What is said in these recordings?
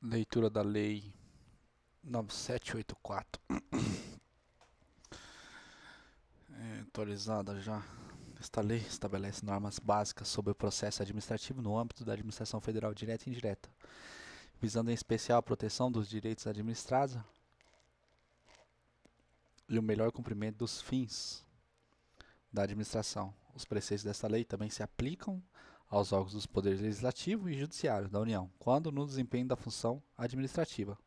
Leitura da Lei 9784, atualizada já. Esta lei estabelece normas básicas sobre o processo administrativo no âmbito da administração federal direta e indireta, visando em especial a proteção dos direitos administrados e o melhor cumprimento dos fins da administração. Os preceitos desta lei também se aplicam aos órgãos dos poderes legislativo e judiciário da União, quando no desempenho da função administrativa.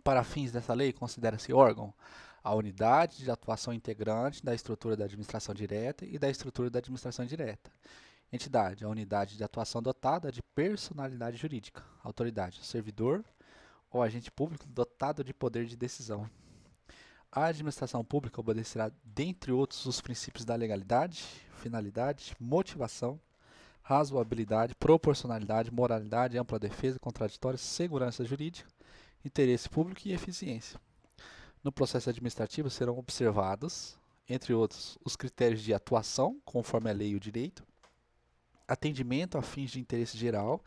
Para fins dessa lei, considera-se órgão a unidade de atuação integrante da estrutura da administração direta e da estrutura da administração indireta. Entidade, a unidade de atuação dotada de personalidade jurídica. Autoridade, servidor ou agente público dotado de poder de decisão. A administração pública obedecerá, dentre outros, os princípios da legalidade, finalidade, motivação, razoabilidade, proporcionalidade, moralidade, ampla defesa, contraditório, segurança jurídica, interesse público e eficiência. No processo administrativo serão observados, entre outros, os critérios de atuação, conforme a lei e o direito, atendimento a fins de interesse geral,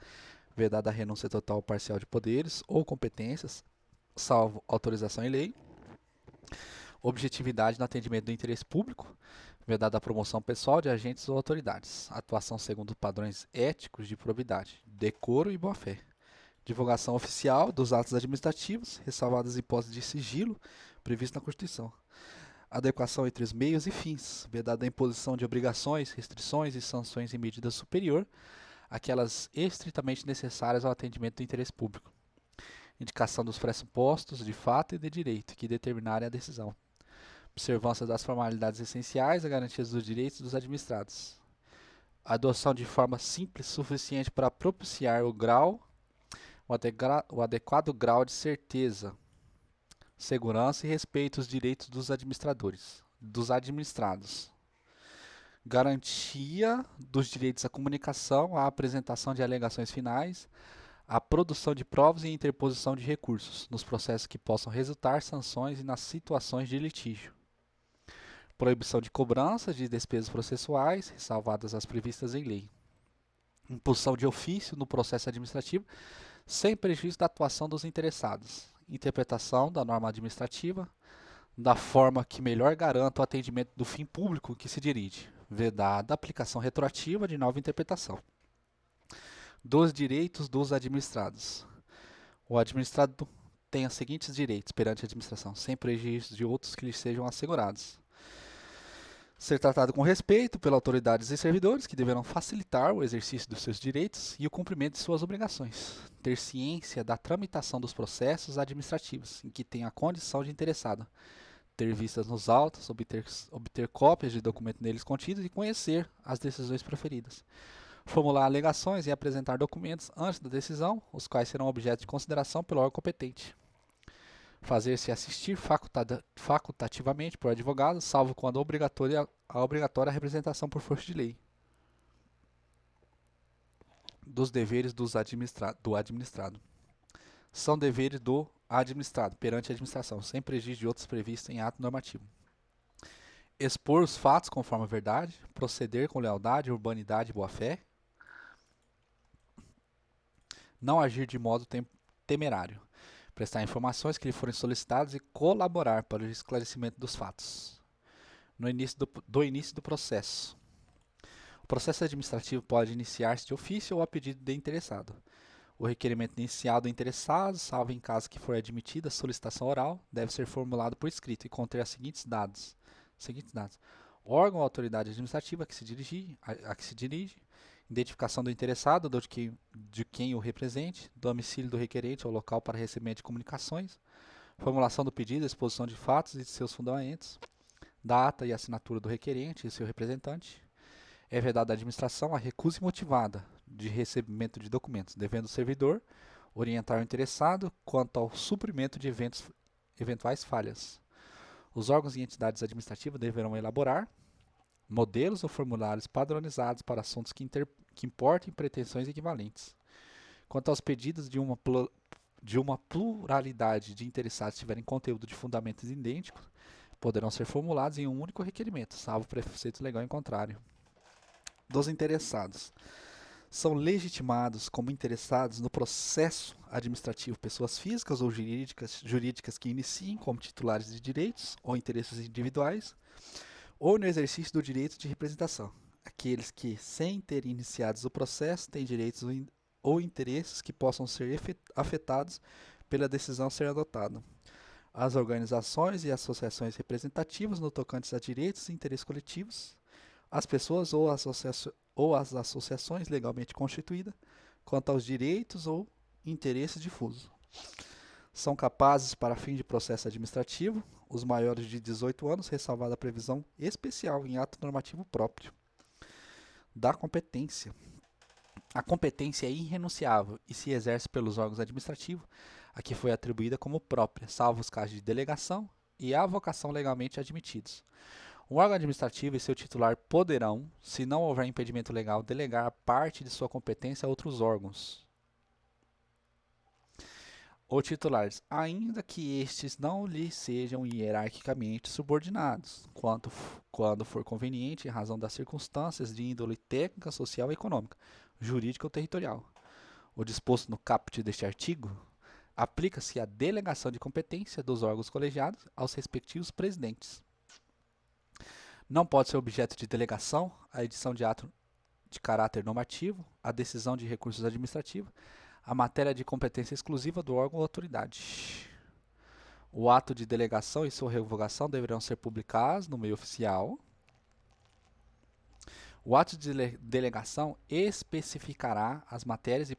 vedada a renúncia total ou parcial de poderes ou competências, salvo autorização em lei, objetividade no atendimento do interesse público, vedada a promoção pessoal de agentes ou autoridades, atuação segundo padrões éticos de probidade, decoro e boa-fé, divulgação oficial dos atos administrativos, ressalvadas as hipóteses de sigilo previstas na Constituição. Adequação entre os meios e fins, vedada a imposição de obrigações, restrições e sanções em medida superior àquelas estritamente necessárias ao atendimento do interesse público. Indicação dos pressupostos de fato e de direito que determinarem a decisão. Observância das formalidades essenciais a garantia dos direitos dos administrados. Adoção de forma simples suficiente para propiciar o adequado grau de certeza, segurança e respeito aos direitos dos administrados. Garantia dos direitos à comunicação, à apresentação de alegações finais, à produção de provas e interposição de recursos, nos processos que possam resultar sanções e nas situações de litígio. Proibição de cobrança de despesas processuais, ressalvadas as previstas em lei. Impulsão de ofício no processo administrativo, sem prejuízo da atuação dos interessados. Interpretação da norma administrativa da forma que melhor garanta o atendimento do fim público que se dirige, vedada a aplicação retroativa de nova interpretação. Dos direitos dos administrados. O administrado tem os seguintes direitos perante a administração, sem prejuízo de outros que lhe sejam assegurados. Ser tratado com respeito pelas autoridades e servidores, que deverão facilitar o exercício dos seus direitos e o cumprimento de suas obrigações. Ter ciência da tramitação dos processos administrativos, em que tem a condição de interessado. Ter vistas nos autos, obter cópias de documentos neles contidos e conhecer as decisões proferidas. Formular alegações e apresentar documentos antes da decisão, os quais serão objeto de consideração pelo órgão competente. Fazer-se assistir facultativamente por advogado, salvo quando a obrigatória representação por força de lei. Dos deveres do administrado. São deveres do administrado perante a administração, sem prejuízo de outros previstos em ato normativo. Expor os fatos conforme a verdade, proceder com lealdade, urbanidade e boa-fé. Não agir de modo temerário. Prestar informações que lhe forem solicitadas e colaborar para o esclarecimento dos fatos. No início do processo. O processo administrativo pode iniciar-se de ofício ou a pedido de interessado. O requerimento inicial do interessado, salvo em caso que for admitida a solicitação oral, deve ser formulado por escrito e conter os seguintes dados. Órgão ou autoridade administrativa a que se dirige, identificação do interessado, de quem o represente, domicílio do requerente ou local para recebimento de comunicações, formulação do pedido, exposição de fatos e de seus fundamentos, data e assinatura do requerente e seu representante. É vedada à administração a recusa motivada de recebimento de documentos, devendo o servidor orientar o interessado quanto ao suprimento de eventuais falhas. Os órgãos e entidades administrativas deverão elaborar modelos ou formulários padronizados para assuntos que importem pretensões equivalentes. Quanto aos pedidos de uma pluralidade de interessados tiverem conteúdo de fundamentos idênticos, poderão ser formulados em um único requerimento, salvo preceito legal em contrário. Dos interessados. São legitimados como interessados no processo administrativo pessoas físicas ou jurídicas que iniciem como titulares de direitos ou interesses individuais ou no exercício do direito de representação. Aqueles que, sem terem iniciado o processo, têm direitos ou interesses que possam ser afetados pela decisão a ser adotada. As organizações e associações representativas no tocante a direitos e interesses coletivos, as pessoas ou as associações legalmente constituídas, quanto aos direitos ou interesses difusos. São capazes, para fim de processo administrativo, os maiores de 18 anos, ressalvada a previsão especial em ato normativo próprio da competência. A competência é irrenunciável e se exerce pelos órgãos administrativos a que foi atribuída como própria, salvo os casos de delegação e avocação legalmente admitidos. O órgão administrativo e seu titular poderão, se não houver impedimento legal, delegar parte de sua competência a outros órgãos ou titulares, ainda que estes não lhe sejam hierarquicamente subordinados, quando for conveniente em razão das circunstâncias de índole técnica, social, econômica, jurídica ou territorial. O disposto no caput deste artigo aplica-se à delegação de competência dos órgãos colegiados aos respectivos presidentes. Não pode ser objeto de delegação a edição de ato de caráter normativo, a decisão de recursos administrativos, a matéria de competência exclusiva do órgão ou autoridade. O ato de delegação e sua revogação deverão ser publicados no meio oficial. O ato de delegação especificará as matérias e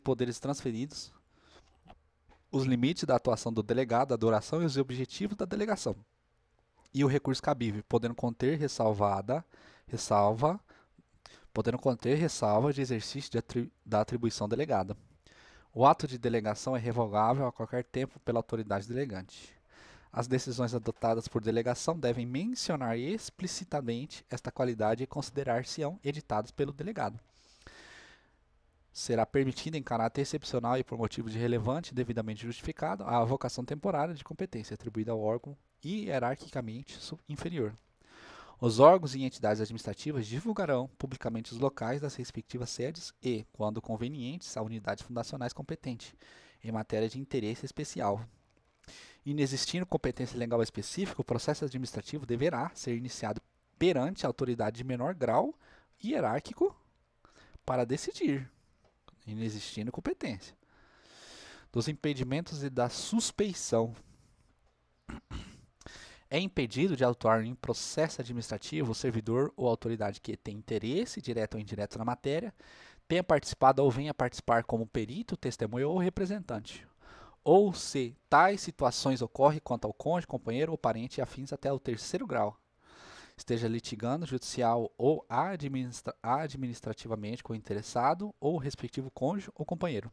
poderes transferidos, os limites da atuação do delegado, a duração e os objetivos da delegação, e o recurso cabível, podendo conter ressalva de exercício da atribuição delegada. O ato de delegação é revogável a qualquer tempo pela autoridade delegante. As decisões adotadas por delegação devem mencionar explicitamente esta qualidade e considerar-se-ão editadas pelo delegado. Será permitida em caráter excepcional e por motivo de relevante e devidamente justificado a avocação temporária de competência atribuída ao órgão hierarquicamente inferior. Os órgãos e entidades administrativas divulgarão publicamente os locais das respectivas sedes e, quando convenientes, a unidade fundacionais competente, em matéria de interesse especial. Inexistindo competência legal específica, o processo administrativo deverá ser iniciado perante a autoridade de menor grau hierárquico para decidir, inexistindo competência. Dos impedimentos e da suspeição. É impedido de atuar em processo administrativo o servidor ou autoridade que tem interesse, direto ou indireto, na matéria, tenha participado ou venha participar como perito, testemunha ou representante, ou se tais situações ocorrem quanto ao cônjuge, companheiro ou parente afins até o terceiro grau, esteja litigando judicial ou administrativamente com o interessado ou respectivo cônjuge ou companheiro.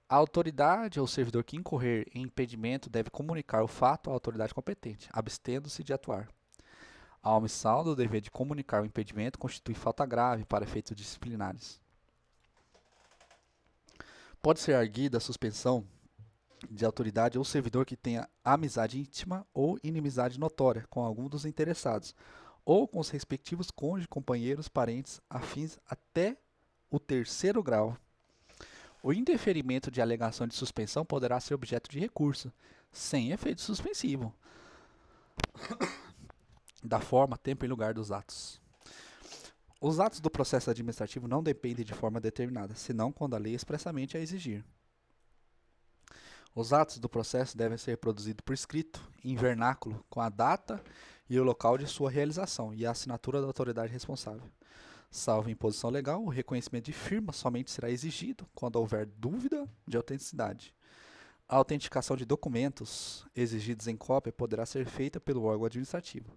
A autoridade ou servidor que incorrer em impedimento deve comunicar o fato à autoridade competente, abstendo-se de atuar. A omissão do dever de comunicar o impedimento constitui falta grave para efeitos disciplinares. Pode ser arguida a suspensão de autoridade ou servidor que tenha amizade íntima ou inimizade notória com algum dos interessados, ou com os respectivos cônjuges, companheiros, parentes, afins até o terceiro grau. O indeferimento de alegação de suspensão poderá ser objeto de recurso, sem efeito suspensivo, da forma, tempo e lugar dos atos. Os atos do processo administrativo não dependem de forma determinada, senão quando a lei expressamente a exigir. Os atos do processo devem ser produzidos por escrito, em vernáculo, com a data e o local de sua realização e a assinatura da autoridade responsável. Salvo imposição legal, o reconhecimento de firma somente será exigido quando houver dúvida de autenticidade. A autenticação de documentos exigidos em cópia poderá ser feita pelo órgão administrativo.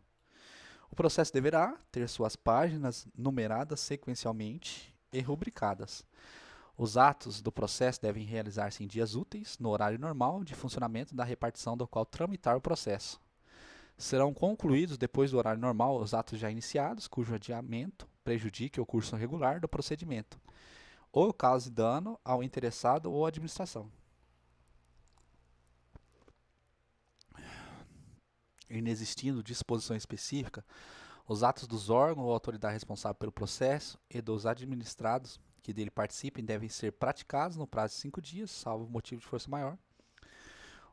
O processo deverá ter suas páginas numeradas sequencialmente e rubricadas. Os atos do processo devem realizar-se em dias úteis, no horário normal de funcionamento da repartição do qual tramitar o processo. Serão concluídos depois do horário normal os atos já iniciados, cujo adiamento prejudique o curso regular do procedimento, ou cause dano ao interessado ou à administração. Inexistindo disposição específica, Os atos dos órgãos ou autoridade responsável pelo processo e dos administrados que dele participem devem ser praticados no prazo de 5 dias, salvo motivo de força maior.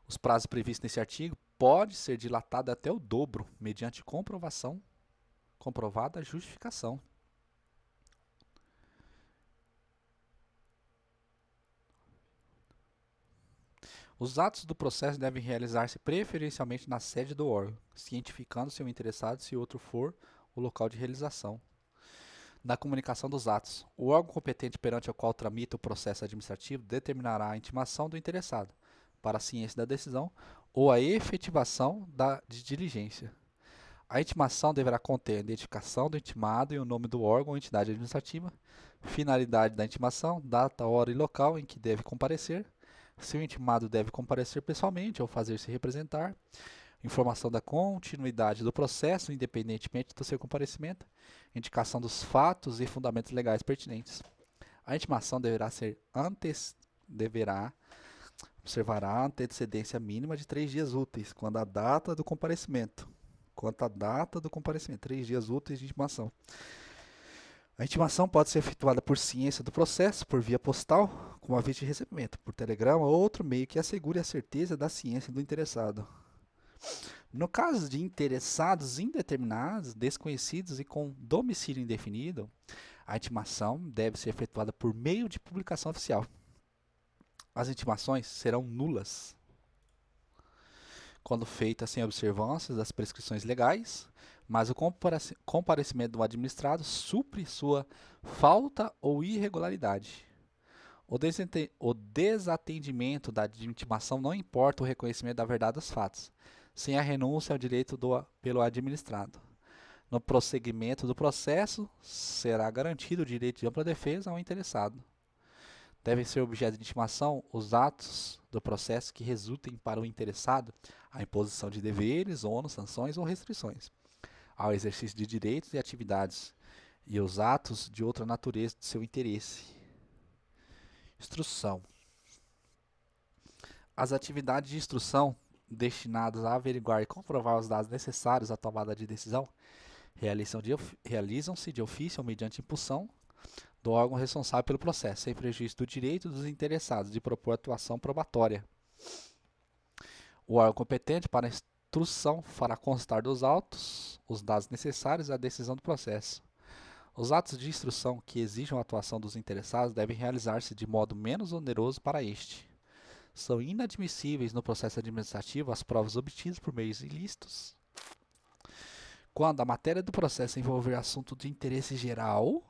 Os prazos previstos nesse artigo podem ser dilatados até o dobro, mediante comprovada justificação. Os atos do processo devem realizar-se preferencialmente na sede do órgão, cientificando-se o interessado se outro for o local de realização. Na comunicação dos atos, o órgão competente perante o qual tramita o processo administrativo determinará a intimação do interessado para a ciência da decisão ou a efetivação de diligência. A intimação deverá conter a identificação do intimado e o nome do órgão ou entidade administrativa, finalidade da intimação, data, hora e local em que deve comparecer, se o intimado deve comparecer pessoalmente ou fazer-se representar, informação da continuidade do processo, independentemente do seu comparecimento, indicação dos fatos e fundamentos legais pertinentes. A intimação observará a antecedência mínima de 3 dias úteis, quanto à data do comparecimento. 3 dias úteis de intimação. A intimação pode ser efetuada por ciência do processo, por via postal, com aviso de recebimento, por telegrama ou outro meio que assegure a certeza da ciência do interessado. No caso de interessados indeterminados, desconhecidos e com domicílio indefinido, a intimação deve ser efetuada por meio de publicação oficial. As intimações serão nulas quando feitas sem observância das prescrições legais, mas o comparecimento do administrado supre sua falta ou irregularidade. O desatendimento da intimação não importa o reconhecimento da verdade dos fatos, sem a renúncia ao direito pelo administrado. No prosseguimento do processo, será garantido o direito de ampla defesa ao interessado. Devem ser objeto de intimação os atos do processo que resultem para o interessado a imposição de deveres, ônus, sanções ou restrições ao exercício de direitos e atividades e os atos de outra natureza de seu interesse. Instrução. As atividades de instrução destinadas a averiguar e comprovar os dados necessários à tomada de decisão realizam-se de ofício ou mediante impulsão do órgão responsável pelo processo, sem prejuízo do direito dos interessados de propor atuação probatória. O órgão competente para a instrução fará constar dos autos os dados necessários à decisão do processo. Os atos de instrução que exijam a atuação dos interessados devem realizar-se de modo menos oneroso para este. São inadmissíveis no processo administrativo as provas obtidas por meios ilícitos. Quando a matéria do processo envolver assunto de interesse geral,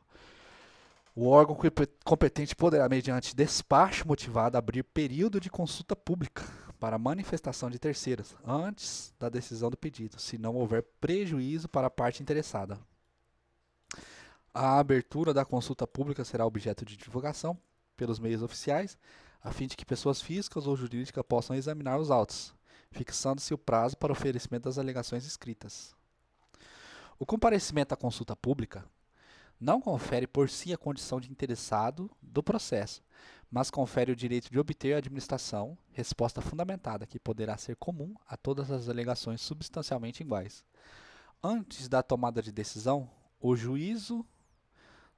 o órgão competente poderá, mediante despacho motivado, abrir período de consulta pública para manifestação de terceiros antes da decisão do pedido, se não houver prejuízo para a parte interessada. A abertura da consulta pública será objeto de divulgação pelos meios oficiais, a fim de que pessoas físicas ou jurídicas possam examinar os autos, fixando-se o prazo para oferecimento das alegações escritas. O comparecimento à consulta pública não confere por si a condição de interessado do processo, mas confere o direito de obter a administração, resposta fundamentada que poderá ser comum a todas as alegações substancialmente iguais. Antes da tomada de decisão, o juízo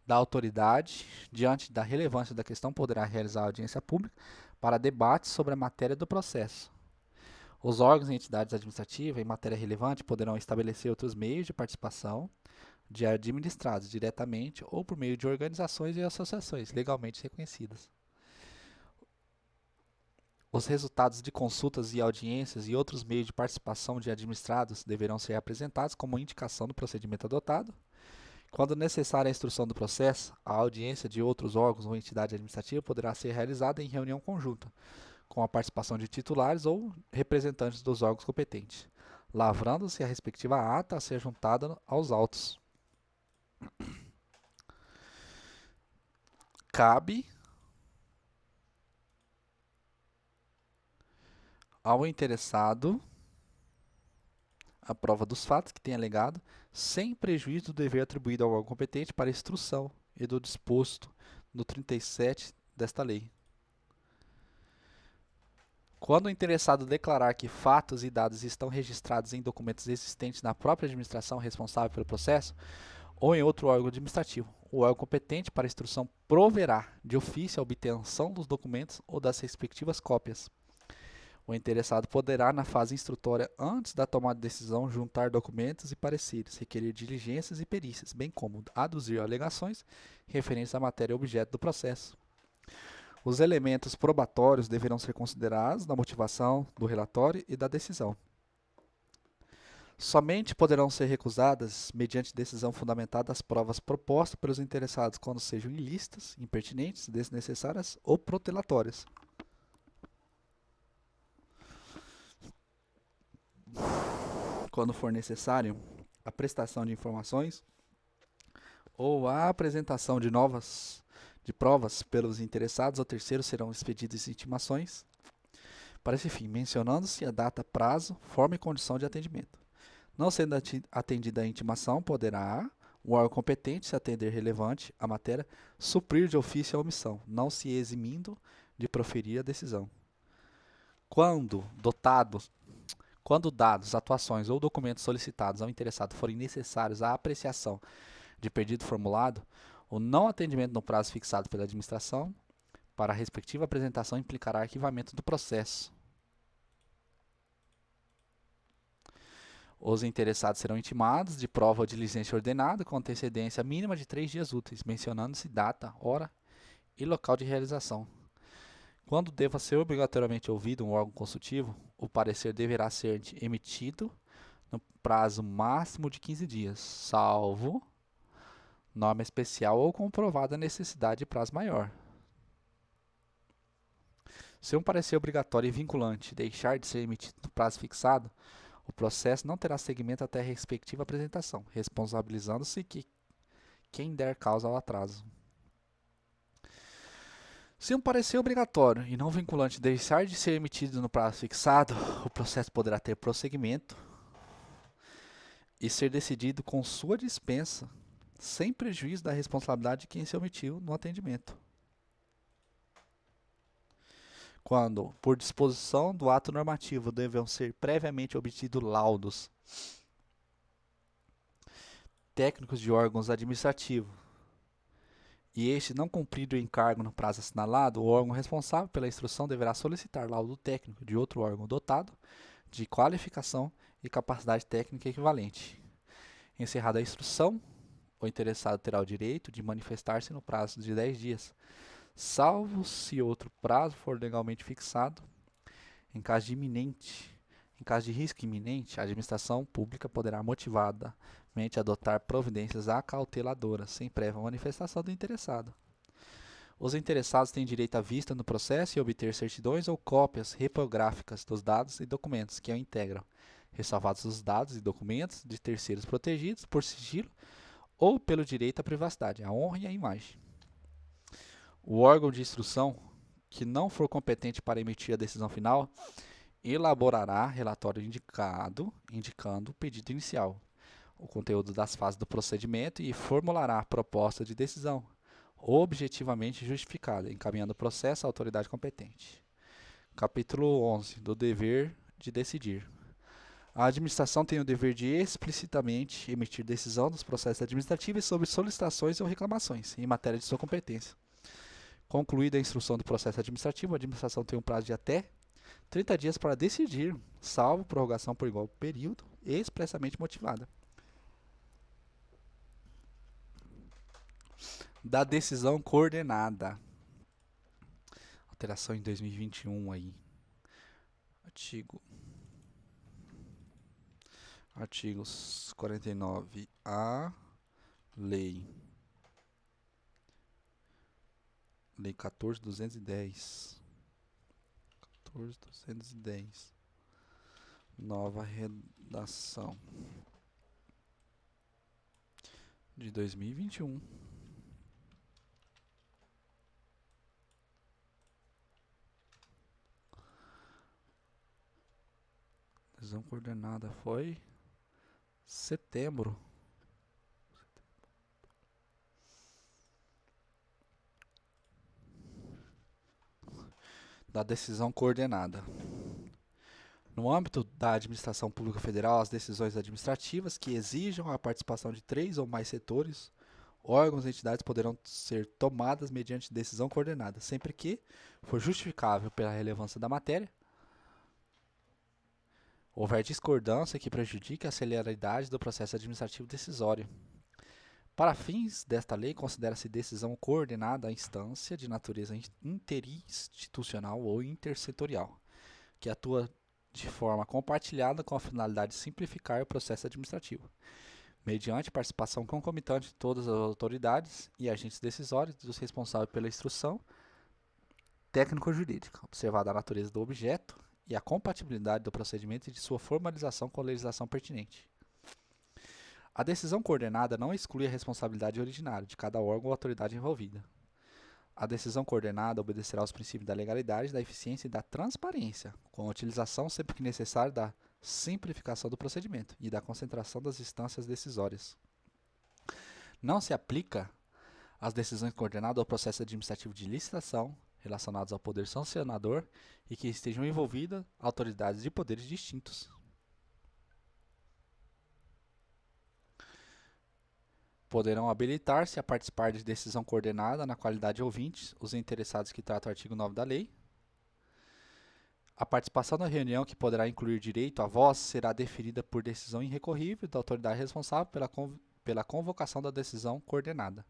da autoridade, diante da relevância da questão, poderá realizar audiência pública para debate sobre a matéria do processo. Os órgãos e entidades administrativas em matéria relevante poderão estabelecer outros meios de participação de administrados diretamente ou por meio de organizações e associações legalmente reconhecidas. Os resultados de consultas e audiências e outros meios de participação de administrados deverão ser apresentados como indicação do procedimento adotado. Quando necessária a instrução do processo, a audiência de outros órgãos ou entidade administrativa poderá ser realizada em reunião conjunta, com a participação de titulares ou representantes dos órgãos competentes, lavrando-se a respectiva ata a ser juntada aos autos. Cabe ao interessado a prova dos fatos que tenha alegado, sem prejuízo do dever atribuído ao órgão competente para a instrução e do disposto no 37 desta lei. Quando o interessado declarar que fatos e dados estão registrados em documentos existentes na própria administração responsável pelo processo ou em outro órgão administrativo, o órgão competente para a instrução proverá de ofício a obtenção dos documentos ou das respectivas cópias. O interessado poderá, na fase instrutória, antes da tomada de decisão, juntar documentos e pareceres, requerer diligências e perícias, bem como aduzir alegações referentes à matéria objeto do processo. Os elementos probatórios deverão ser considerados na motivação do relatório e da decisão. Somente poderão ser recusadas, mediante decisão fundamentada, as provas propostas pelos interessados quando sejam ilícitas, impertinentes, desnecessárias ou protelatórias. Quando for necessário, a prestação de informações ou a apresentação de provas pelos interessados ou terceiros serão expedidas intimações para esse fim, mencionando-se a data, prazo, forma e condição de atendimento. Não sendo atendida a intimação, poderá o órgão competente, se atender relevante à matéria, suprir de ofício a omissão, não se eximindo de proferir a decisão. Quando dados, atuações ou documentos solicitados ao interessado forem necessários à apreciação de pedido formulado, o não atendimento no prazo fixado pela administração para a respectiva apresentação implicará arquivamento do processo. Os interessados serão intimados de prova ou diligência ordenada com antecedência mínima de 3 dias úteis, mencionando-se data, hora e local de realização. Quando deva ser obrigatoriamente ouvido um órgão consultivo, o parecer deverá ser emitido no prazo máximo de 15 dias, salvo norma especial ou comprovada necessidade de prazo maior. Se um parecer obrigatório e vinculante deixar de ser emitido no prazo fixado, o processo não terá seguimento até a respectiva apresentação, responsabilizando-se quem der causa ao atraso. Se um parecer obrigatório e não vinculante deixar de ser emitido no prazo fixado, o processo poderá ter prosseguimento e ser decidido com sua dispensa, sem prejuízo da responsabilidade de quem se omitiu no atendimento. Quando, por disposição do ato normativo, deverão ser previamente obtidos laudos técnicos de órgãos administrativos e este não cumprir o encargo no prazo assinalado, o órgão responsável pela instrução deverá solicitar laudo técnico de outro órgão dotado de qualificação e capacidade técnica equivalente. Encerrada a instrução, o interessado terá o direito de manifestar-se no prazo de 10 dias, salvo se outro prazo for legalmente fixado. Em caso de risco iminente, a administração pública poderá motivadamente adotar providências acauteladoras, sem prévia manifestação do interessado. Os interessados têm direito à vista no processo e obter certidões ou cópias repográficas dos dados e documentos que o integram, ressalvados os dados e documentos de terceiros protegidos por sigilo ou pelo direito à privacidade, à honra e à imagem. O órgão de instrução que não for competente para emitir a decisão final elaborará relatório indicando o pedido inicial, o conteúdo das fases do procedimento e formulará a proposta de decisão objetivamente justificada, encaminhando o processo à autoridade competente. Capítulo 11. Do dever de decidir. A administração tem o dever de explicitamente emitir decisão nos processos administrativos sobre solicitações ou reclamações em matéria de sua competência. Concluída a instrução do processo administrativo, a administração tem um prazo de até 30 dias para decidir, salvo prorrogação por igual período expressamente motivada. Da decisão coordenada. Alteração em 2021 aí. Artigos 49A, Lei 14.210. 14.210. Nova redação de 2021. Decisão coordenada foi setembro. Da decisão coordenada. No âmbito da administração pública federal, as decisões administrativas que exijam a participação de 3 ou mais setores, órgãos e entidades poderão ser tomadas mediante decisão coordenada, sempre que for justificável pela relevância da matéria, houver discordância que prejudique a celeridade do processo administrativo decisório. Para fins desta lei, considera-se decisão coordenada a instância de natureza interinstitucional ou intersetorial, que atua de forma compartilhada com a finalidade de simplificar o processo administrativo, mediante participação concomitante de todas as autoridades e agentes decisórios dos responsáveis pela instrução técnico-jurídica, observada a natureza do objeto e a compatibilidade do procedimento e de sua formalização com a legislação pertinente. A decisão coordenada não exclui a responsabilidade originária de cada órgão ou autoridade envolvida. A decisão coordenada obedecerá aos princípios da legalidade, da eficiência e da transparência, com a utilização, sempre que necessário, da simplificação do procedimento e da concentração das instâncias decisórias. Não se aplica às decisões coordenadas ao processo administrativo de licitação, relacionados ao poder sancionador e que estejam envolvidas autoridades de poderes distintos. Poderão habilitar-se a participar de decisão coordenada na qualidade de ouvintes os interessados que trata o artigo 9 da lei. A participação na reunião, que poderá incluir direito à voz, será definida por decisão irrecorrível da autoridade responsável pela convocação da decisão coordenada.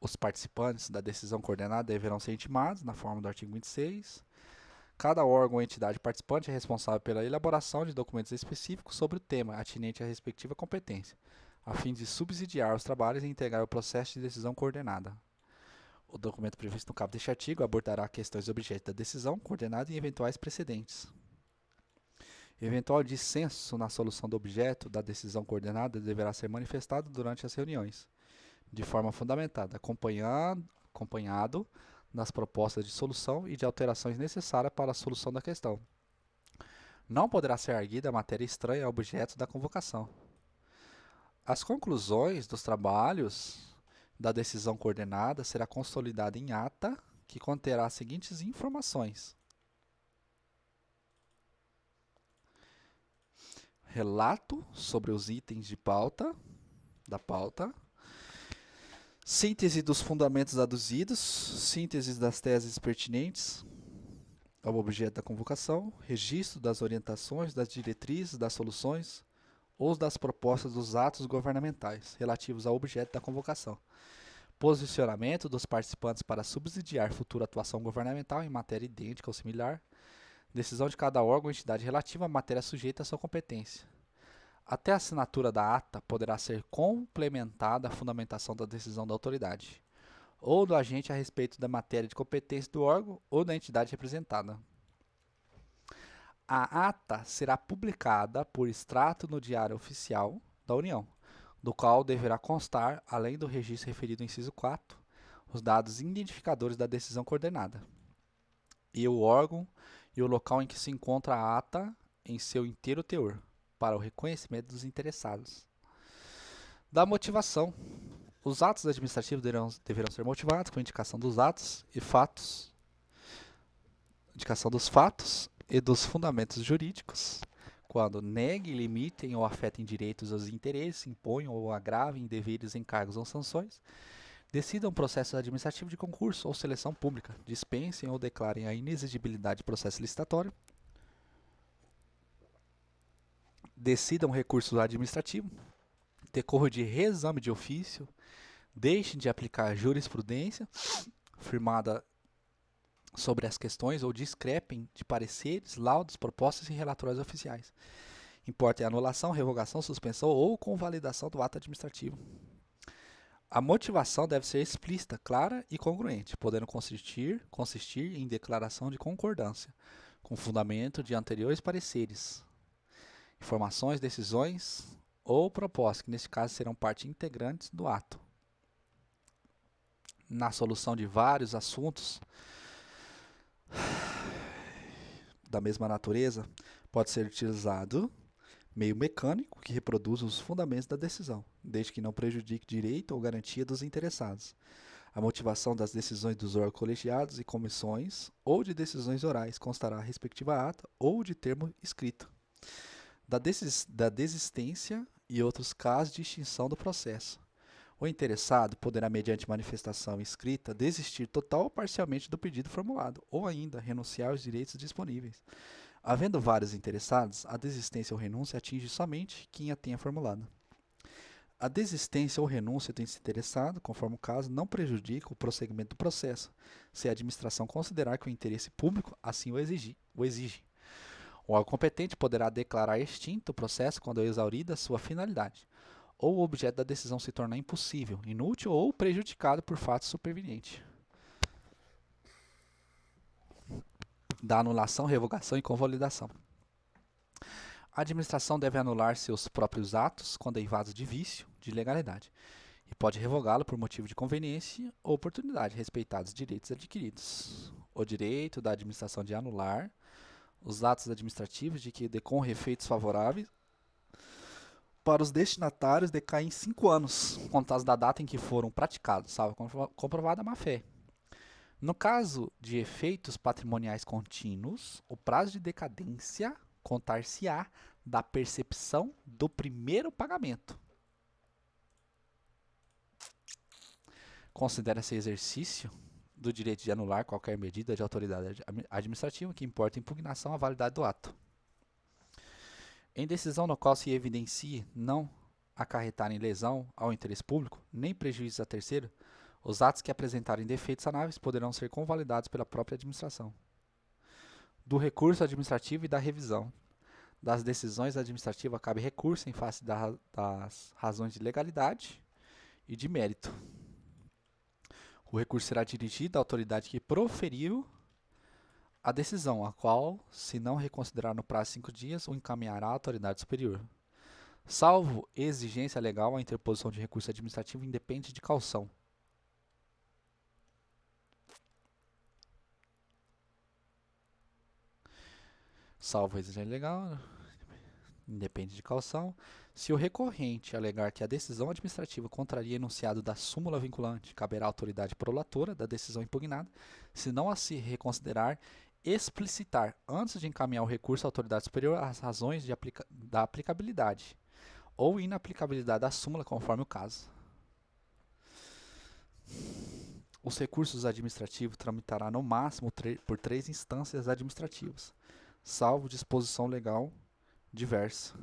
Os participantes da decisão coordenada deverão ser intimados, na forma do artigo 26. Cada órgão ou entidade participante é responsável pela elaboração de documentos específicos sobre o tema atinente à respectiva competência, a fim de subsidiar os trabalhos e integrar o processo de decisão coordenada. O documento previsto no caput deste artigo abordará questões de objeto da decisão coordenada e eventuais precedentes. Eventual dissenso na solução do objeto da decisão coordenada deverá ser manifestado durante as reuniões, de forma fundamentada, acompanhado das propostas de solução e de alterações necessárias para a solução da questão. Não poderá ser arguida matéria estranha ao objeto da convocação. As conclusões dos trabalhos da decisão coordenada será consolidada em ata, que conterá as seguintes informações: relato sobre os itens de pauta, síntese dos fundamentos aduzidos, síntese das teses pertinentes ao objeto da convocação, registro das orientações, das diretrizes, das soluções ou das propostas dos atos governamentais relativos ao objeto da convocação, posicionamento dos participantes para subsidiar futura atuação governamental em matéria idêntica ou similar, decisão de cada órgão ou entidade relativa à matéria sujeita à sua competência. Até a assinatura da ata poderá ser complementada a fundamentação da decisão da autoridade ou do agente a respeito da matéria de competência do órgão ou da entidade representada. A ata será publicada por extrato no Diário Oficial da União, do qual deverá constar, além do registro referido no inciso 4, os dados identificadores da decisão coordenada, e o órgão e o local em que se encontra a ata em seu inteiro teor, para o reconhecimento dos interessados. Da motivação. Os atos administrativos deverão ser motivados com indicação dos atos e fatos, indicação dos fatos e dos fundamentos jurídicos, quando neguem, limitem ou afetem direitos ou interesses, imponham ou agravem deveres, encargos ou sanções, decidam processo administrativo de concurso ou seleção pública, dispensem ou declarem a inexigibilidade de processo licitatório, decidam recurso administrativo, decorro de reexame de ofício, deixem de aplicar jurisprudência firmada sobre as questões ou discrepem de pareceres, laudos, propostas e relatórios oficiais. Importa a anulação, revogação, suspensão ou convalidação do ato administrativo. A motivação deve ser explícita, clara e congruente, podendo consistir em declaração de concordância, com fundamento de anteriores pareceres, informações, decisões ou propostas, que neste caso serão parte integrantes do ato. Na solução de vários assuntos da mesma natureza, pode ser utilizado meio mecânico que reproduz os fundamentos da decisão, desde que não prejudique direito ou garantia dos interessados. A motivação das decisões dos órgãos colegiados e comissões ou de decisões orais constará a respectiva ata ou de termo escrito. Da desistência e outros casos de extinção do processo. O interessado poderá, mediante manifestação escrita, desistir total ou parcialmente do pedido formulado, ou ainda renunciar aos direitos disponíveis. Havendo vários interessados, a desistência ou renúncia atinge somente quem a tenha formulado. A desistência ou renúncia do interessado, conforme o caso, não prejudica o prosseguimento do processo, se a administração considerar que o interesse público assim o exige. O órgão competente poderá declarar extinto o processo quando exaurida sua finalidade, ou o objeto da decisão se tornar impossível, inútil ou prejudicado por fato superveniente. Da anulação, revogação e convalidação. A administração deve anular seus próprios atos quando derivados de vício, de ilegalidade, e pode revogá-lo por motivo de conveniência ou oportunidade, respeitados os direitos adquiridos. O direito da administração de anular os atos administrativos de que decorram efeitos favoráveis para os destinatários decai em 5 anos, contados da data em que foram praticados, salvo comprovada a má-fé. No caso de efeitos patrimoniais contínuos, o prazo de decadência contar-se-á da percepção do primeiro pagamento. Considera-se exercício do direito de anular qualquer medida de autoridade administrativa que importa impugnação à validade do ato. Em decisão no qual se evidencie não acarretarem lesão ao interesse público, nem prejuízo a terceiro, os atos que apresentarem defeitos sanáveis poderão ser convalidados pela própria administração. Do recurso administrativo e da revisão. Das decisões administrativas cabe recurso em face das razões de legalidade e de mérito. O recurso será dirigido à autoridade que proferiu a decisão, a qual, se não reconsiderar no prazo de 5 dias, o encaminhará à autoridade superior. Salvo exigência legal, a interposição de recurso administrativo independe de caução. Salvo exigência legal, independe de caução. Se o recorrente alegar que a decisão administrativa contraria enunciado da súmula vinculante, caberá à autoridade prolatora da decisão impugnada, se não a se reconsiderar, explicitar, antes de encaminhar o recurso à autoridade superior, as razões da aplicabilidade ou inaplicabilidade da súmula, conforme o caso. Os recursos administrativos tramitará no máximo por 3 instâncias administrativas, salvo disposição legal diversa.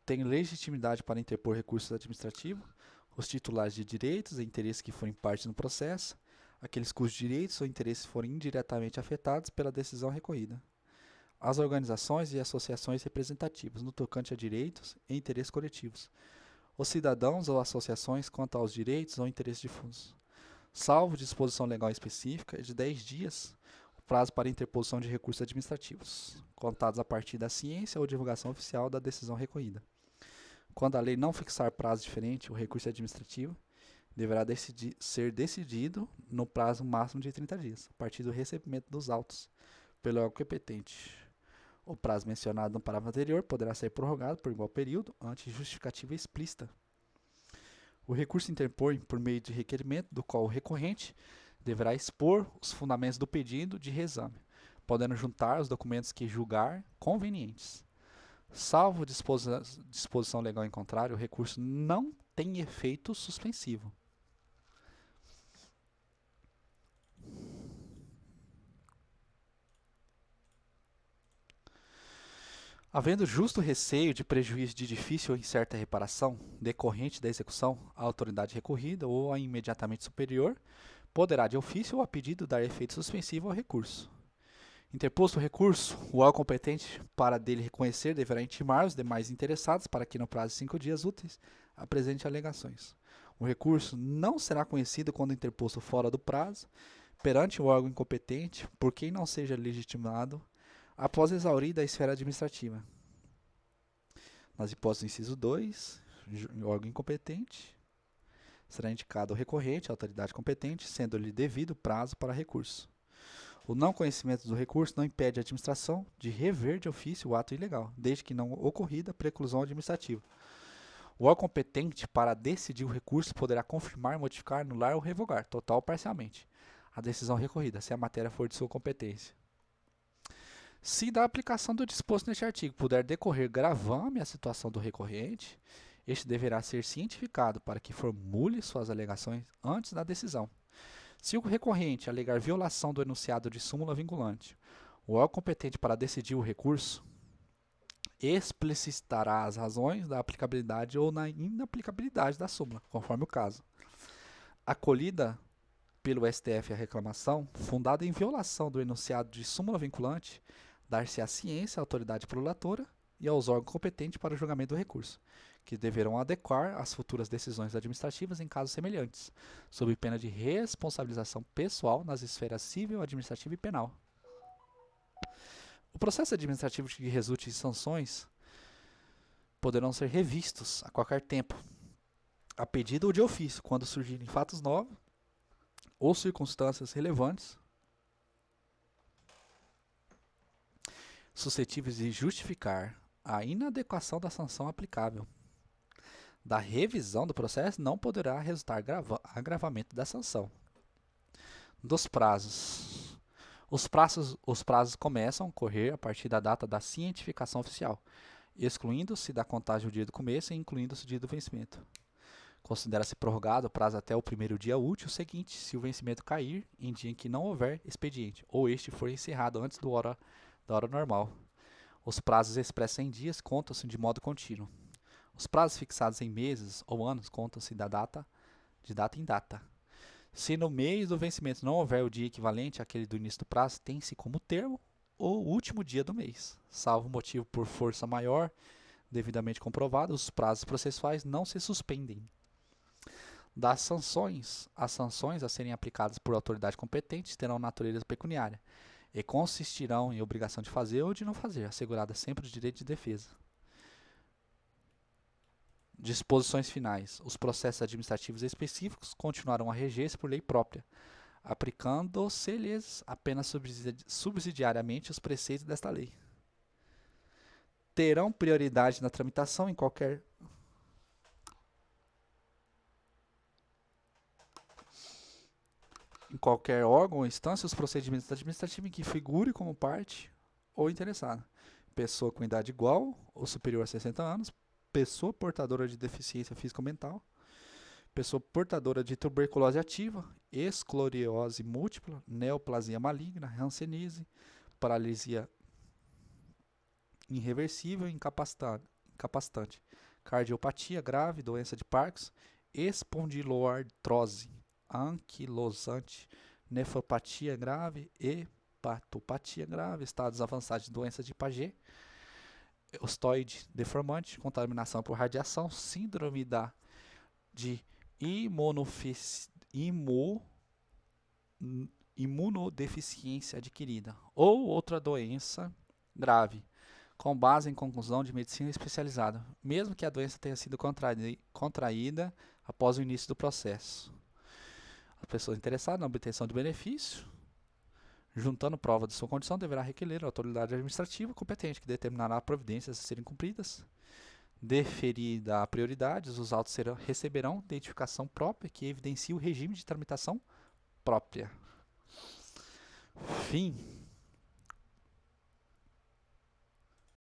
Tem legitimidade para interpor recursos administrativos os titulares de direitos e interesses que forem parte no processo, aqueles cujos direitos ou interesses forem indiretamente afetados pela decisão recorrida, as organizações e associações representativas no tocante a direitos e interesses coletivos, os cidadãos ou associações quanto aos direitos ou interesses difusos, salvo disposição legal específica de 10 dias, o prazo para interposição de recursos administrativos, contados a partir da ciência ou divulgação oficial da decisão recorrida. Quando a lei não fixar prazo diferente, o recurso administrativo deverá ser decidido no prazo máximo de 30 dias, a partir do recebimento dos autos pelo órgão competente. O prazo mencionado no parágrafo anterior poderá ser prorrogado por igual período ante justificativa explícita. O recurso interpõe por meio de requerimento, do qual o recorrente deverá expor os fundamentos do pedido de reexame, podendo juntar os documentos que julgar convenientes. Salvo disposição legal em contrário, o recurso não tem efeito suspensivo. Havendo justo receio de prejuízo de difícil ou incerta reparação decorrente da execução, a autoridade recorrida ou a imediatamente superior poderá, de ofício ou a pedido, dar efeito suspensivo ao recurso. Interposto o recurso, o órgão competente para dele reconhecer deverá intimar os demais interessados para que, no prazo de 5 dias úteis, apresente alegações. O recurso não será conhecido quando interposto fora do prazo, perante o órgão incompetente, por quem não seja legitimado, após exaurida a esfera administrativa. Nas hipóteses do inciso 2, o órgão incompetente será indicado ao recorrente, a autoridade competente, sendo-lhe devido prazo para recurso. O não conhecimento do recurso não impede a administração de rever de ofício o ato ilegal, desde que não ocorrida preclusão administrativa. O órgão competente para decidir o recurso poderá confirmar, modificar, anular ou revogar, total ou parcialmente, a decisão recorrida, se a matéria for de sua competência. Se da aplicação do disposto neste artigo puder decorrer gravame à situação do recorrente, este deverá ser cientificado para que formule suas alegações antes da decisão. Se o recorrente alegar violação do enunciado de súmula vinculante, o órgão competente para decidir o recurso explicitará as razões da aplicabilidade ou na inaplicabilidade da súmula, conforme o caso. Acolhida pelo STF a reclamação, fundada em violação do enunciado de súmula vinculante, dar-se à ciência à autoridade prolatora e aos órgãos competentes para o julgamento do recurso, que deverão adequar as futuras decisões administrativas em casos semelhantes, sob pena de responsabilização pessoal nas esferas civil, administrativa e penal. O processo administrativo que resulte em sanções poderão ser revistos a qualquer tempo, a pedido ou de ofício, quando surgirem fatos novos ou circunstâncias relevantes suscetíveis de justificar a inadequação da sanção aplicável. Da revisão do processo não poderá resultar agravamento da sanção. Dos prazos. Os prazos começam a correr a partir da data da cientificação oficial, excluindo-se da contagem o dia do começo e incluindo-se o dia do vencimento. Considera-se prorrogado o prazo até o primeiro dia útil seguinte, se o vencimento cair em dia em que não houver expediente, ou este for encerrado antes da hora normal. Os prazos expressos em dias contam-se de modo contínuo. Os prazos fixados em meses ou anos contam-se de data em data. Se no mês do vencimento não houver o dia equivalente àquele do início do prazo, tem-se como termo o último dia do mês. Salvo motivo por força maior, devidamente comprovado, os prazos processuais não se suspendem. Das sanções, as sanções a serem aplicadas por autoridade competente terão natureza pecuniária e consistirão em obrigação de fazer ou de não fazer, assegurada sempre o direito de defesa. Disposições finais. Os processos administrativos específicos continuarão a reger-se por lei própria, aplicando-se-lhes apenas subsidiariamente os preceitos desta lei. Terão prioridade na tramitação em qualquer órgão ou instância os procedimentos administrativos em que figure como parte ou interessado. Pessoa com idade igual ou superior a 60 anos, pessoa portadora de deficiência física ou mental, pessoa portadora de tuberculose ativa, escleriose múltipla, neoplasia maligna, hanseníase, paralisia irreversível e incapacitante, cardiopatia grave, doença de Parkinson, espondiloartrose, anquilosante, nefropatia grave, hepatopatia grave, estados avançados de doença de Paget, ostoide deformante, contaminação por radiação, síndrome de imunodeficiência adquirida ou outra doença grave, com base em conclusão de medicina especializada, mesmo que a doença tenha sido contraída após o início do processo. A pessoa interessada na obtenção de benefício, juntando prova de sua condição, deverá requerer a autoridade administrativa competente, que determinará providências a serem cumpridas. Deferida a prioridade, os autos receberão identificação própria que evidencie o regime de tramitação própria. Fim.